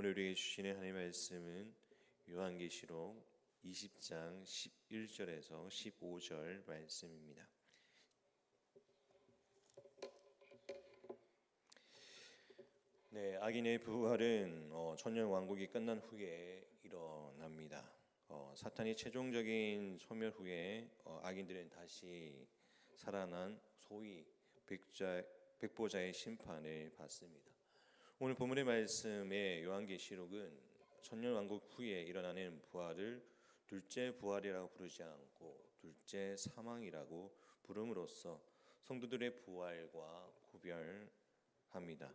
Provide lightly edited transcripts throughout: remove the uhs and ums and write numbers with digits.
오늘 우리에게 주시는 하나님의 말씀은 요한계시록 20장 11절에서 15절 말씀입니다. 네, 악인의 부활은 천년 왕국이 끝난 후에 일어납니다. 사탄이 최종적인 소멸 후에 악인들은 다시 살아난 소위 백보자의 심판을 받습니다. 오늘 본문의 말씀의 요한계시록은 천년 왕국 후에 일어나는 부활을 둘째 부활이라고 부르지 않고 둘째 사망이라고 부름으로써 성도들의 부활과 구별합니다.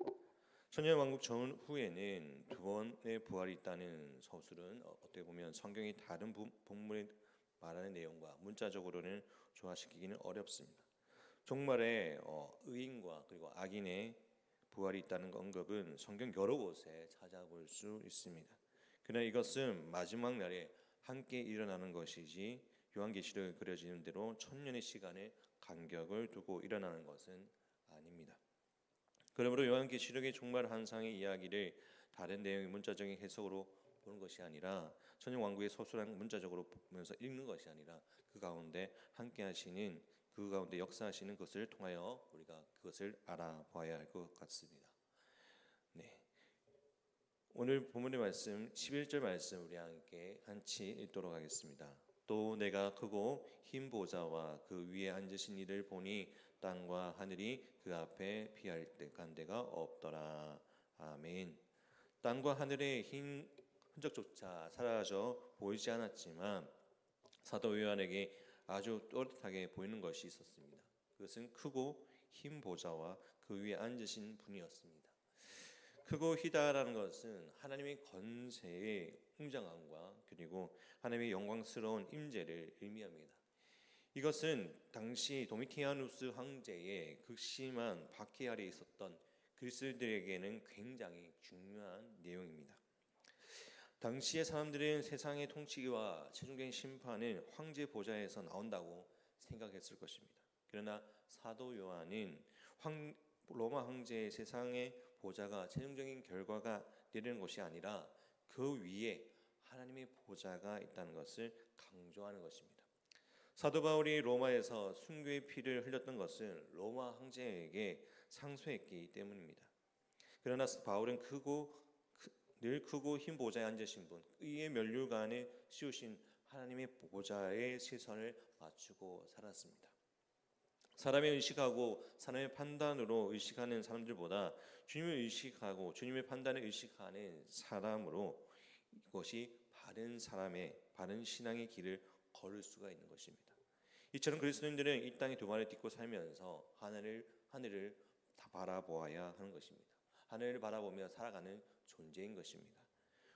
천년 왕국 전후에는 두 번의 부활이 있다는 서술은 어떻게 보면 성경이 다른 본문에 말하는 내용과 문자적으로는 조화시키기는 어렵습니다. 종말에 의인과 그리고 악인의 부활이 있다는 언급은 성경 여러 곳에 찾아볼 수 있습니다. 그러나 이것은 마지막 날에 함께 일어나는 것이지 요한계시록에 그려지는 대로 천년의 시간의 간격을 두고 일어나는 것은 아닙니다. 그러므로 요한계시록의 종말 환상의 이야기를 다른 내용의 문자적인 해석으로 보는 것이 아니라 천년 왕국의 서술한 문자적으로 보면서 읽는 것이 아니라 그 가운데 함께 하시는 그 가운데 역사하시는 것을 통하여 우리가 그것을 알아봐야 할 것 같습니다. 네. 오늘 본문의 말씀 11절 말씀 우리 함께 같이 읽도록 하겠습니다. 또 내가 크고 흰 보좌와 그 위에 앉으신 이를 보니 땅과 하늘이 그 앞에 피할 데가 없더라. 아멘. 땅과 하늘의 흰 흔적조차 사라져 보이지 않았지만 사도 요한에게 아주 또렷하게 보이는 것이 있었습니다. 그것은 크고 흰 보좌와 그 위에 앉으신 분이었습니다. 크고 희다라는 것은 하나님의 권세의 웅장함과 그리고 하나님의 영광스러운 임재를 의미합니다. 이것은 당시 도미티아누스 황제의 극심한 박해 아래에 있었던 그리스도인들에게는 굉장히 중요한 내용입니다. 당시의 사람들은 세상의 통치와 최종적인 심판은 황제 보좌에서 나온다고 생각했을 것입니다. 그러나 사도 요한은 로마 황제의 세상의 보좌가 최종적인 결과가 내리는 것이 아니라 그 위에 하나님의 보좌가 있다는 것을 강조하는 것입니다. 사도 바울이 로마에서 순교의 피를 흘렸던 것은 로마 황제에게 상소했기 때문입니다. 그러나 바울은 늘 크고 흰 보좌에 앉으신 분, 의의 면류관에 씌우신 하나님의 보좌에 시선을 맞추고 살았습니다. 사람의 의식하고 사람의 판단으로 의식하는 사람들보다 주님을 의식하고 주님의 판단을 의식하는 사람으로 이것이 바른 사람의 바른 신앙의 길을 걸을 수가 있는 것입니다. 이처럼 그리스도인들은 이 땅에 두 발을 딛고 살면서 하늘을 다 바라보아야 하는 것입니다. 하늘을 바라보며 살아가는 존재인 것입니다.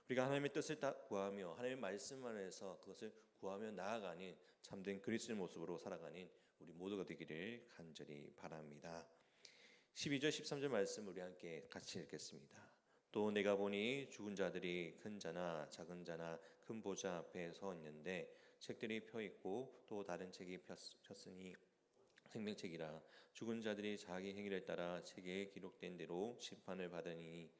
우리가 하나님의 뜻을 구하며 하나님의 말씀 안에서 그것을 구하며 나아가는 참된 그리스도의 모습으로 살아가는 우리 모두가 되기를 간절히 바랍니다. 12절 13절 말씀 우리 함께 같이 읽겠습니다. 또 내가 보니 죽은 자들이 큰 자나 작은 자나 큰 보좌 앞에 서 있는데 책들이 펴 있고 또 다른 책이 폈으니 생명책이라. 죽은 자들이 자기 행위를 따라 책에 기록된 대로 심판을 받으니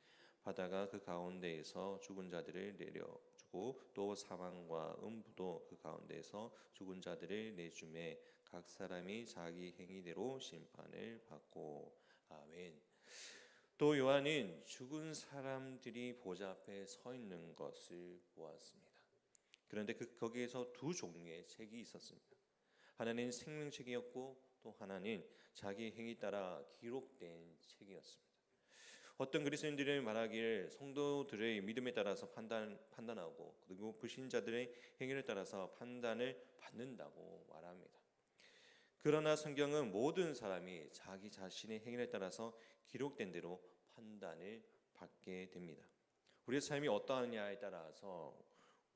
바다가 그 가운데에서 죽은 자들을 내려주고 또 사망과 음부도 그 가운데에서 죽은 자들을 내주매 각 사람이 자기 행위대로 심판을 받고. 아멘. 또 요한은 죽은 사람들이 보좌 앞에 서 있는 것을 보았습니다. 그런데 거기에서 두 종류의 책이 있었습니다. 하나는 생명책이었고 또 하나는 자기 행위 따라 기록된 책이었습니다. 어떤 그리스도인들은 말하기를 성도들의 믿음에 따라서 판단하고 그리고 불신자들의 행위를 따라서 판단을 받는다고 말합니다. 그러나 성경은 모든 사람이 자기 자신의 행위에 따라서 기록된 대로 판단을 받게 됩니다. 우리의 삶이 어떠하냐에 따라서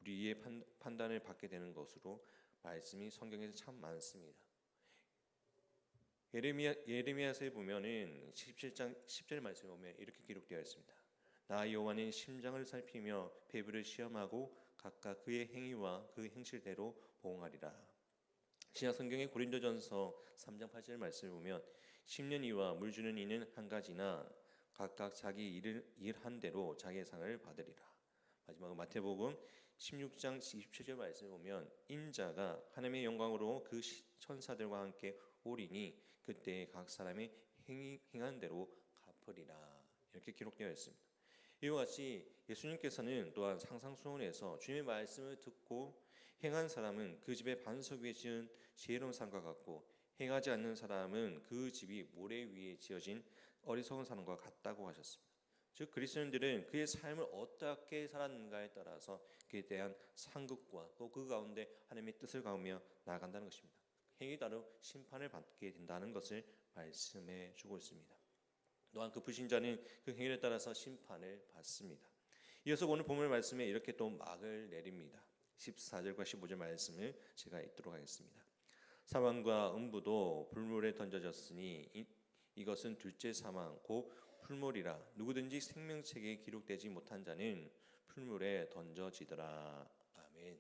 우리의 판단을 받게 되는 것으로 말씀이 성경에서 참 많습니다. 예레미야서에 보면은 17장 10절 말씀에 보면 이렇게 기록되어 있습니다. 나 여호와는 심장을 살피며 배부를 시험하고 각각 그의 행위와 그 행실대로 보응하리라. 신약 성경의 고린도전서 3장 8절 말씀을 보면 심는 이와 물 주는 이는 한 가지나 각각 자기 일한 대로 자기의 상을 받으리라. 마지막으로 마태복음 16장 27절 말씀을 보면 인자가 하나님의 영광으로 그 천사들과 함께 오리니 그때 각 사람이 행한 대로 갚으리라. 이렇게 기록되어 있습니다. 이와 같이 예수님께서는 또한 상상수훈에서 주님의 말씀을 듣고 행한 사람은 그 집의 반석 위에 지은 지혜로운 산과 같고 행하지 않는 사람은 그 집이 모래 위에 지어진 어리석은 사람과 같다고 하셨습니다. 즉 그리스도인들은 그의 삶을 어떻게 살았는가에 따라서 그에 대한 상급과 또 그 가운데 하나님의 뜻을 가우며 나아간다는 것입니다. 행위에 따라 심판을 받게 된다는 것을 말씀해 주고 있습니다. 또한 그 불신자는 그 행위에 따라서 심판을 받습니다. 이어서 오늘 본문 말씀에 이렇게 또 막을 내립니다. 14절과 15절 말씀을 제가 읽도록 하겠습니다. 사망과 음부도 불물에 던져졌으니 이것은 둘째 사망 곧 풀물이라. 누구든지 생명책에 기록되지 못한 자는 풀물에 던져지더라. 아멘.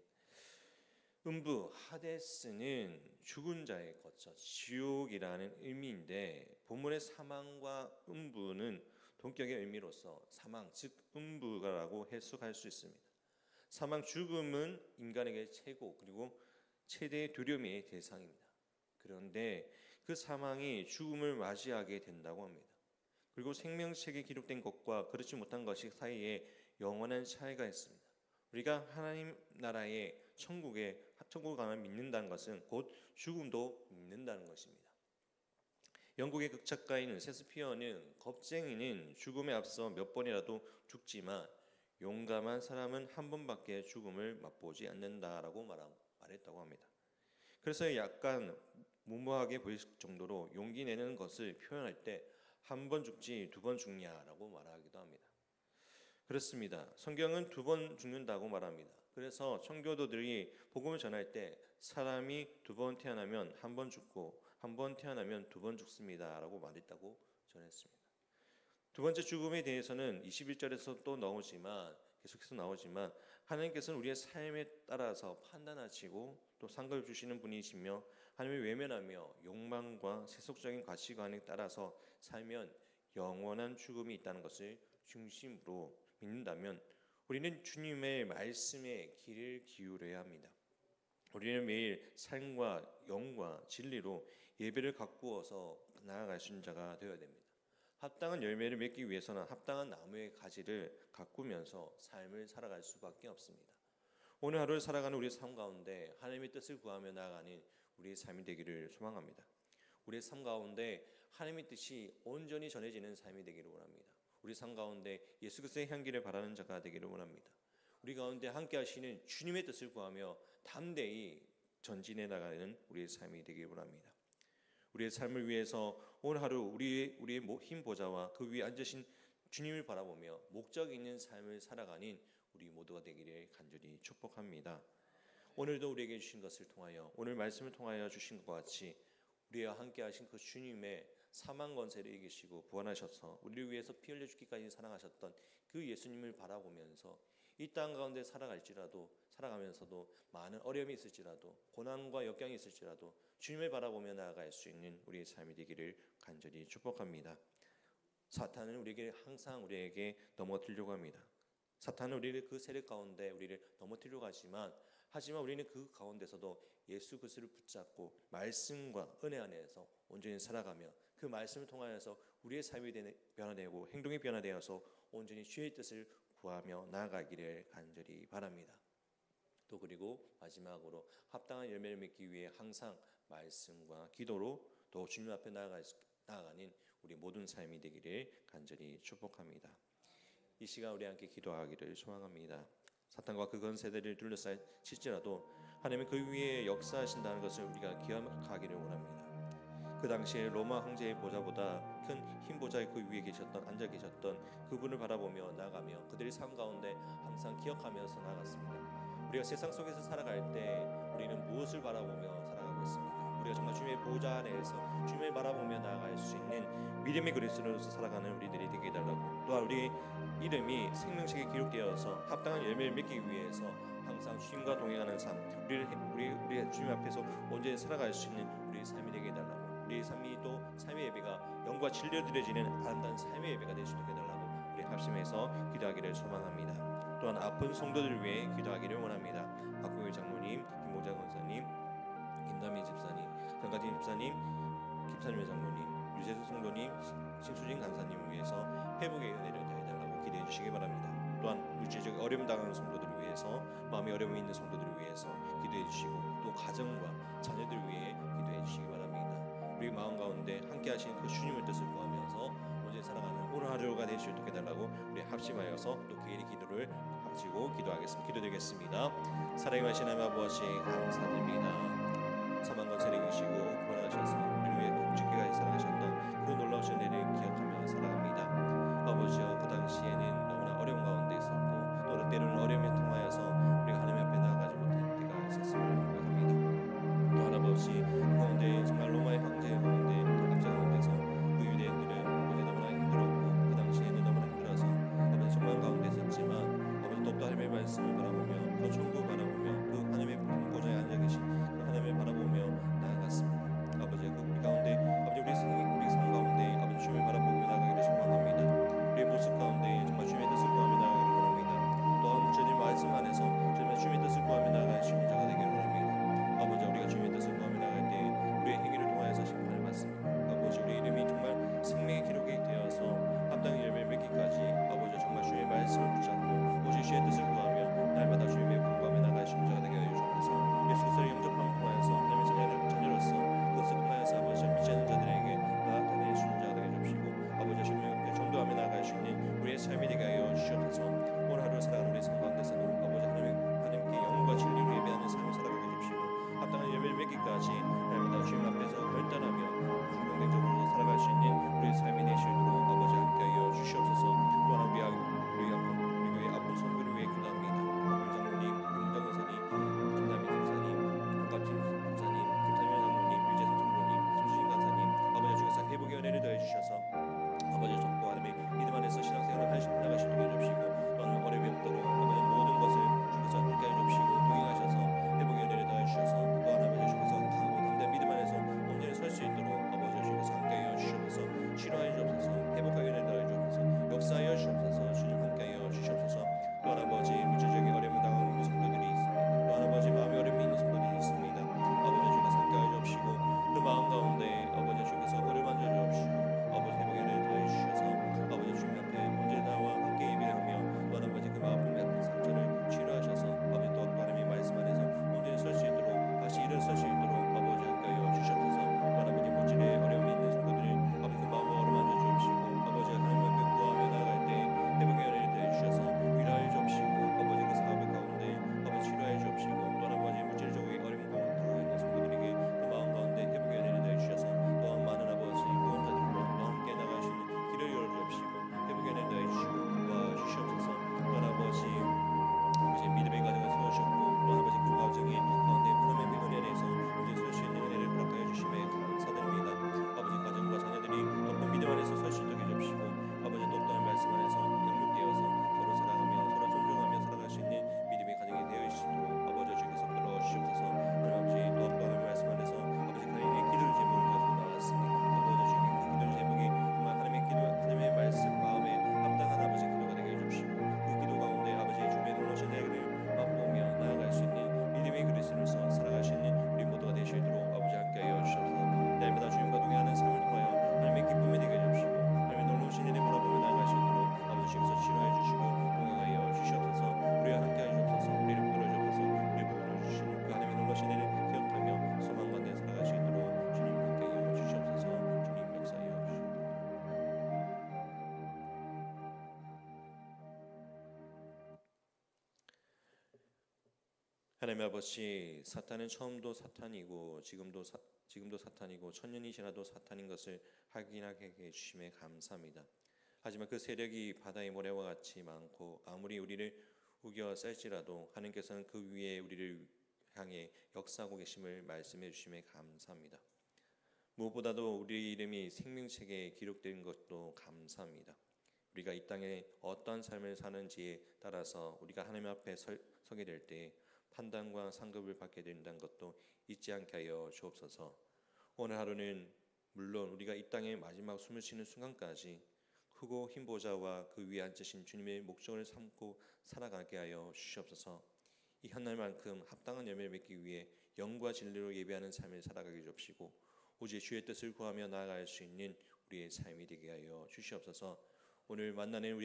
음부 하데스는 죽은 자의 거처 지옥이라는 의미인데 본문의 사망과 음부는 동격의 의미로서 사망 즉 음부라고 해석할 수 있습니다. 사망 죽음은 인간에게 최고 그리고 최대의 두려움의 대상입니다. 그런데 그 사망이 죽음을 맞이하게 된다고 합니다. 그리고 생명책에 기록된 것과 그렇지 못한 것이 사이에 영원한 차이가 있습니다. 우리가 하나님 나라의 천국을 가면 믿는다는 것은 곧 죽음도 믿는다는 것입니다. 영국의 극작가인 셰익스피어는 겁쟁이는 죽음에 앞서 몇 번이라도 죽지만 용감한 사람은 한 번밖에 죽음을 맛보지 않는다라고 말했다고 합니다. 그래서 약간 무모하게 보일 정도로 용기 내는 것을 표현할 때 한 번 죽지 두 번 죽냐라고 말하기도 합니다. 그렇습니다. 성경은 두 번 죽는다고 말합니다. 그래서 청교도들이 복음을 전할 때 사람이 두 번 태어나면 한 번 죽고 한 번 태어나면 두 번 죽습니다라고 말했다고 전했습니다. 두 번째 죽음에 대해서는 21절에서 또 계속해서 나오지만 하나님께서는 우리의 삶에 따라서 판단하시고 또 상급을 주시는 분이시며 하나님을 외면하며 욕망과 세속적인 가치관에 따라서 살면 영원한 죽음이 있다는 것을 중심으로 믿는다면 우리는 주님의 말씀에 귀를 기울여야 합니다. 우리는 매일 삶과 영과 진리로 예배를 가꾸어서 나아갈 수 있는 자가 되어야 됩니다. 합당한 열매를 맺기 위해서는 합당한 나무의 가지를 가꾸면서 삶을 살아갈 수밖에 없습니다. 오늘 하루를 살아가는 우리의 삶 가운데 하나님의 뜻을 구하며 나아가는 우리의 삶이 되기를 소망합니다. 우리의 삶 가운데 하나님의 뜻이 온전히 전해지는 삶이 되기를 원합니다. 우리 삶 가운데 예수 그리스도의 향기를 바라는 자가 되기를 원합니다. 우리 가운데 함께 하시는 주님의 뜻을 구하며 담대히 전진해 나가는 우리의 삶이 되기를 원합니다. 우리의 삶을 위해서 오늘 하루 우리의 힘 보좌와 그 위에 앉으신 주님을 바라보며 목적 있는 삶을 살아가는 우리 모두가 되기를 간절히 축복합니다. 오늘도 우리에게 주신 것을 통하여 오늘 말씀을 통하여 주신 것과 같이 우리와 함께 하신 그 주님의 사망 권세를 이기시고 부활하셔서 우리를 위해서 피 흘려 죽기까지 사랑하셨던 그 예수님을 바라보면서 이 땅 가운데 살아가면서도 많은 어려움이 있을지라도 고난과 역경이 있을지라도 주님을 바라보며 나아갈 수 있는 우리의 삶이 되기를 간절히 축복합니다. 사탄은 항상 우리에게 넘어뜨리려고 합니다. 사탄은 우리를 그 세력 가운데 우리를 넘어뜨리려고 하지만 우리는 그 가운데서도 예수 그리스도를 붙잡고 말씀과 은혜 안에서 온전히 살아가며 그 말씀을 통하여서 우리의 삶이 변화되고 행동이 변화되어서 온전히 주의 뜻을 구하며 나아가기를 간절히 바랍니다. 또 그리고 마지막으로 합당한 열매를 맺기 위해 항상 말씀과 기도로 또 주님 앞에 나아가는 우리 모든 삶이 되기를 간절히 축복합니다. 이 시간 우리 함께 기도하기를 소망합니다. 사탄과 그 권세들을 둘러싸일지라도 하나님은 그 위에 역사하신다는 것을 우리가 기억하기를 원합니다. 그 당시에 로마 황제의 보좌보다 큰 흰 보좌의 그 위에 앉아 계셨던 그분을 바라보며 나아가며 그들의 삶 가운데 항상 기억하면서 나아갔습니다. 우리가 세상 속에서 살아갈 때 우리는 무엇을 바라보며 살아가고 있습니까? 우리가 정말 주님의 보좌 안에서 주님을 바라보며 나아갈 수 있는 믿음의 그리스도로서 살아가는 우리들이 되게 해달라고, 또한 우리 이름이 생명책에 기록되어서 합당한 열매를 맺기 위해서 항상 주님과 동행하는 삶, 우리 주님 앞에서 온전히 살아갈 수 있는 우리의 삶이 되게 해달라고, 우리 삶이 또 삶의 예배가 영과 진리로 드려지는 아름다운 삶의 예배가 될 수 있게 해달라고 우리 합심해서 기도하기를 소망합니다. 또한 아픈 성도들을 위해 기도하기를 원합니다. 박국일 장로님, 김모자 권사님, 김남희 집사님, 정가진 집사님, 김찬일 장로님, 유재수 성도님, 심수진 간사님을 위해서 회복의 은혜를 더해달라고 기도해 주시기 바랍니다. 또한 물질적 어려움 당하는 성도들을 위해서, 마음의 어려움이 있는 성도들을 위해서 기도해 주시고, 또 가정과 자녀들을 위해 기도해 주시기 바랍니다. 우리 마음 가운데 함께 하신 그 주님의 뜻을 구하면서 오늘 살아가는 오늘 하루가 될 수 있도록 해달라고 우리 합심하여서 또 개인의 기도를 가지고 기도드리겠습니다. 사랑의 하신 하나님 아버지 감사드립니다. 사망과 세례 계시고 부활하셔서 우리를 위해 국주께까지 살아가셨던 그 놀라우신 은혜를 기억하며 살아갑니다. 아버지여, 그 당시에는 너무나 어려운 가운데 있었고 또 때로는 어려움을 통하여서 우리가 하나님 앞에 나아가지 못할 때가 있었음을 고백합니다. 또 할아버지, 그 가운데 정말 로마의 황제 가운데 또 압제 가운데서 그 유대인들은 아버지 너무나 힘들었고 그 당시에는 너무나 힘들어서 아버지 정말 가운데 있었지만 아버지 더욱더 하나님의 말씀을 바라보며 또 천국을 바라보며 그 하나님의 보좌에 앉아 계신 그 하나님을 바라보며 나아갔습니다. 아버지, 그 우리 가운데 아버지 우리 삶 가운데 아버지 주님을 바라보며 나아가기를 소망합니다. 우리의 모습 가운데 정말 주님의 뜻을 구하며 나아가기를 원합니다. 또한 주님 말씀 안에서 정말 주님의 뜻을 구하며 나아가는 신자가 되기를 원합니다. 아버지, 우리가 주님의 뜻을 구하며 나아갈 때 우리의 행위를 통하여서 심판을 받습니다. 아버지, 우리 이름이 정말 생명의 기록이 되어서 합당한 열매를 맺기까지 아버지 정말 주님의 말씀을 붙잡고 오직 주의 뜻을 구하며 날마다 주님의 공부하며 나아갈 신자가 되게 하여 주옵소서. 예수 그리스도를 영접함을 통하여서 하나님의 자녀로서 그것을 통하여서 아버지 믿지 않는 자들에게 나타낼 수 있는 자가 되게 해주시고 아버지 주님 옆에 전도하며 나아갈 수 있는 우리의 삶이 되게 하여 주시옵소서. 오늘 하루 살아가는 우리 삶 가운데서도 아버지 하나님께 영과 진리로 예배하는 삶을 살아가게 해주시고 합당한 예배를 맺기까지 날마다 주님 앞에서 결단하며 긍정적으로 살아갈 수 있는 우리의 삶이 되실 수 있도록 아버지 함께 하여 주시옵소서. 또한 우리 교회 아픈 성도를 위해 기도합니다. 박국일 장로님, 김문장 권사님, 김남희 집사님, 정갑진 집사님, 김찬일 장로님, 유재선 성도님, 심수진 간사님, 아버지 주께서 회복의 은혜를 더해 주셔서 아버지 또 하나님의 믿음 안에서 신앙생활을 나갈 수 있게 해주시고 또한 어려움이 없도록 아버지 모든 것을 주께서 함께 해주시고 동행하셔서 회복의 은혜를 더해 주셔서 또 아버지 주께서 강하고 담대한 믿음 안에서 온전히 설 수 있도록 아버지 주께서 함께 해 주시옵소서. 치료하여 주옵소서. 회복하여 은혜를 더해 주옵소서. 역사하여 주옵소서. 주님 함께 해 주시옵소서. 또한 아버지 물질적인 어려움을 당하는 성도들이 있습니다. 또한 아버지 마음의 어려움이 있는 성도들이 있습니다. 아버지 주께서 함께 하여 주옵시고 그 마음 가운데 아버지 주께서 어려움 안져 주옵시고 아버지 회복의 은혜를 더해 주셔서 아버지 주님 앞에 언제나 나와 함께 예배하며 또한 아버지 그 마음의 아픈 상처를 치료하셔서 아버지 또 하나님의 말씀 안에서 온전히 설 수 있도록 다시 일어설 수 있도록 아버지 함께 하여 주시옵소서. 또한 아버지 물질의 어려움이 있는 성도들이 아버지 그 마음을 어루만져 주옵시고 아버지 하나님 앞에 구하며 나아갈 때 회복의 은혜를 더해 주셔서 위로하여 주옵시고 아버지 그 사업의 가운데 아버지 치료하여 주옵시고 또한 아버지 물질적인 어려움 가운데 있는 성도들에게 그 마음 가운데 회복의 은혜를 더해 주셔서 또한 많은 아버지 구원자들과 또 함께 나갈 수 있는 길을 열어 주옵시고 회복의 은혜를 더해 주시고 도와주시옵소서. 또한 아버지 믿음의 가정을 세우셨고 또 아버지 그 가정이 가운데 하나님의 은혜 안에서 이제 설 수 있는 은혜를 허락하여 주심에 감사드립니다. 아버지 가정과 자녀들이 높은 믿음 안에서 설 수 있도록 해주시고 아버지 또 어떤 말씀 안에서 영육되어서 서로 사랑하며 서로 존중하며 살아갈 수 있는 믿음의 가정이 되어 있도록 아버지 주께서 끌어와 주시옵소서. 하나님 아버지 또 어떤 말씀 안에서 아버지 하나님의 기도의 제목을 가지고 나왔습니다. 아버지 주님 그 기도의 제목이 정말 하나님의 말씀 마음에 합당한 아버지 기도가 되게 해주시고 그 기도 가운데 아버지 주님의 놀라신 은혜를 맛보며 나아갈 수 있는 믿음의 그리스도로서 살아갈 수 있는 우리 모두가 되시도록 아버지 함께 하여 주시옵소서. 날마다 주님과 동행하는 삶을 통하여 하나님의 기쁨이 되게 해주시고 하나님의 놀라신 은혜 바라보며 나아갈 수 있도록 아버지 주께서 치료해 주시고 동행하여 주시옵소서. 우리와 함께 하여 주옵소서. 우리를 붙들어 주옵소서. 우리를 붙들어 주시는 그 하나님의 놀라신 은혜를 기억하며 소망 가운데 살아갈 수 있도록 주님 함께 하여 주시옵소서. 주님 역사하여 주시옵소서. 하나님 아버지, 사탄은 처음도 사탄이고 지금도 사탄이고 천년이 지나도 사탄인 것을 확인하게 해주심에 감사합니다. 하지만 그 세력이 바다의 모래와 같이 많고 아무리 우리를 우겨쌀지라도 하나님께서는 그 위에 우리를 향해 역사하고 계심을 말씀해 주심에 감사합니다. 무엇보다도 우리 이름이 생명책에 기록된 것도 감사합니다. 우리가 이 땅에 어떠한 삶을 사는지에 따라서 우리가 하나님 앞에 서게 될 때 판단과 상급을 받게 된다는 것도 잊지 않게 하여 주옵소서. 오늘 하루는 물론 우리가 이 땅의 마지막 숨을 쉬는 순간까지 크고 흰 보좌와 그 위에 앉으신 주님의 목적을 삼고 살아가게 하여 주시옵소서. 이 현날만큼 합당한 열매를 맺기 위해 영과 진리로 예배하는 삶을 살아가게 주옵시고 오직 주의 뜻을 구하며 나아갈 수 있는 우리의 삶이 되게 하여 주시옵소서. 오늘 만나는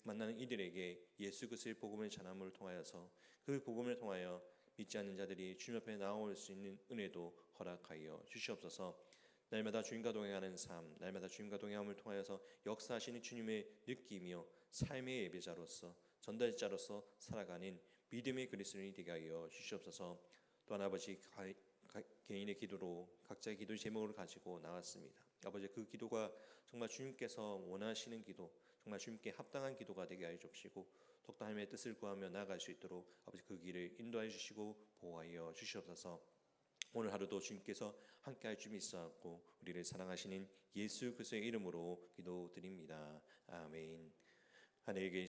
만나는 이들에게 예수 그리스도의 복음을 전함을 통하여서 그 복음을 통하여 믿지 않는 자들이 주님 앞에 나올 수 있는 은혜도 허락하여 주시옵소서. 날마다 주님과 동행하는 삶, 날마다 주님과 동행함을 통하여서 역사하시는 주님의 느끼며 삶의 예배자로서 전달자로서 살아가는 믿음의 그리스도인이 되게 하여 주시옵소서. 또한 아버지 개인의 기도로 각자의 기도의 제목을 가지고 나왔습니다. 아버지 그 기도가 정말 주님께서 원하시는 기도, 정말 주님께 합당한 기도가 되게 하여 주시고 독도 하나님의 뜻을 구하며 나아갈 수 있도록 아버지 그 길을 인도하여 주시고 보호하여 주시옵소서. 오늘 하루도 주님께서 함께할 줄 믿사옵고 우리를 사랑하시는 예수 그리스도의 이름으로 기도드립니다. 아멘. 하늘에